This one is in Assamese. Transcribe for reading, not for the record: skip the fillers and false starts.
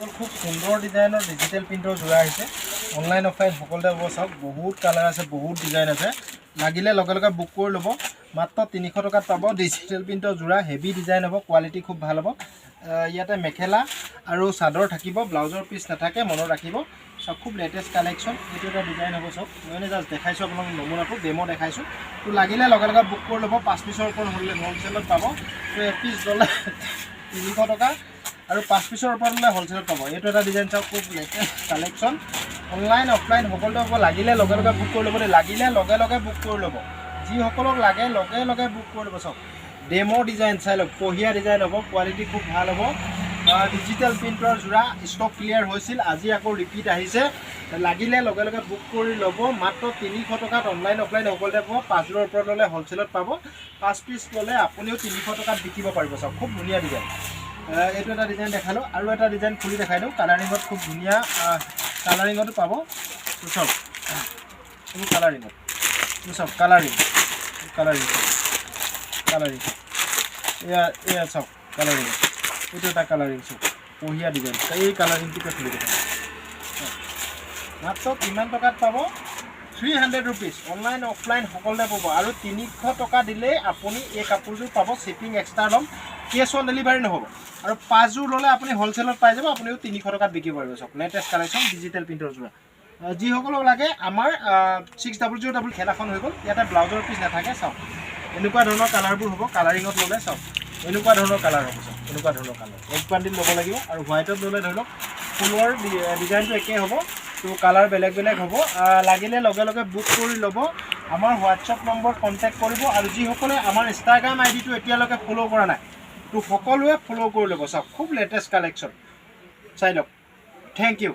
যিসকল খুব সুন্দৰ ডিজাইনৰ ডিজিটেল প্ৰিণ্টৰ যোৰা আহিছে অনলাইন অফলাইন সকলোতে হ'ব। চাওক বহুত কালাৰ আছে, বহুত ডিজাইন আছে, লাগিলে লগে লগে বুক কৰি ল'ব। মাত্ৰ 300 টকাত পাব ডিজিটেল প্ৰিণ্টৰ যোৰা। হেভি ডিজাইন হ'ব, কোৱালিটি খুব ভাল হ'ব। ইয়াতে মেখেলা আৰু চাদৰ থাকিব, ব্লাউজৰ পিচ নাথাকে, মনত ৰাখিব। চাওক খুব লেটেষ্ট কালেকশ্যন। এইটো এটা ডিজাইন হ'ব। চাওক মই এনে জাষ্ট দেখাইছোঁ আপোনালোক নমুনাটো, ডেমো দেখাইছোঁ। তো লাগিলে লগে লগে বুক কৰি ল'ব। 5 পিচৰ ওপৰত হ'লচেলত পাব। তো 1 পিচ ল'লে 300 টকা আৰু 5 পিচৰ ওপৰত হ'লে হ'লচেলত পাব। এইটো এটা ডিজাইন চাওক, খুব লেটেষ্ট কালেকশ্যন। অনলাইন অফলাইন সকলোতে হ'ব। লাগিলে লগে লগে বুক কৰি ল'ব দেই, লাগিলে লগে লগে বুক কৰি ল'ব। যিসকলক লাগে লগে লগে বুক কৰি ল'ব। চাওক ডেমো ডিজাইন চাই লওক, বঢ়িয়া ডিজাইন হ'ব, কোৱালিটি খুব ভাল হ'ব। ডিজিটেল প্ৰিণ্টৰ যোৰা ষ্টক ক্লিয়াৰ হৈছিল, আজি আকৌ ৰিপিট আহিছে। লাগিলে লগে লগে বুক কৰি ল'ব। মাত্ৰ 300 টকাত অনলাইন অফলাইন সকলোতে পাব। 5 যোৰৰ ওপৰত ল'লে হ'লচেলত পাব। 5 পিচ ল'লে আপুনিও 300 টকাত বিকিব পাৰিব। চাওক খুব ধুনীয়া ডিজাইন। এইটো এটা ডিজাইন দেখালোঁ, আৰু এটা ডিজাইন খুলি দেখাই দিওঁ। কালাৰিঙত খুব ধুনীয়া কালাৰিঙতো পাব। তো চাওক এইবোৰ কালাৰিঙত, তো চাওক কালাৰিং কালাৰিং কালাৰিং এয়া চাওক কালাৰিং। এইটো এটা কালাৰিং চাওক, বঢ়িয়া ডিজাইন। এই কালাৰিংটোকে খুলি দেখাই মাত্ৰ কিমান টকাত পাব? 300 ৰুপিজ। অনলাইন অফলাইন সকলোতে পাব। আৰু 300 টকা দিলেই আপুনি এই কাপোৰযোৰ পাব। শ্বিপিং এক্সট্ৰা ল'ম, কেছ অন ডেলিভাৰী নহ'ব। আৰু 5 যোৰ ল'লে আপুনি হ'লচেলত পাই যাব, আপুনিও 300 টকাত বিকিব পাৰিব। চাওক লেটেষ্ট কালেকশ্যন ডিজিটেল প্ৰিণ্টৰ যোৰা। যিসকলক লাগে আমাৰ 6000 খেলাখন হৈ গ'ল। ইয়াতে ব্লাউজৰ পিচ নাথাকে। চাওক এনেকুৱা ধৰণৰ কালাৰবোৰ হ'ব। কালাৰিঙত ল'লে চাওক এনেকুৱা ধৰণৰ কালাৰ হ'ব। চাওক এনেকুৱা ধৰণৰ কালাৰ এক বান্ডিল ল'ব লাগিব। আৰু হোৱাইটত ল'লে ধৰি লওক ফুলৰ ডিজাইনটো একেই হ'ব, তো কালাৰ বেলেগ বেলেগ হ'ব। লাগিলে লগে লগে বুক কৰি ল'ব। আমাৰ হোৱাটছআপ নম্বৰত কণ্টেক্ট কৰিব। আৰু যিসকলে আমাৰ ইনষ্টাগ্ৰাম আইডিটো এতিয়ালৈকে ফ'ল' কৰা নাই, তো সকলোৱে ফ'ল' কৰি ল'ব। চাওক খুব লেটেষ্ট কালেকশ্যন চাই লওক। Thank U.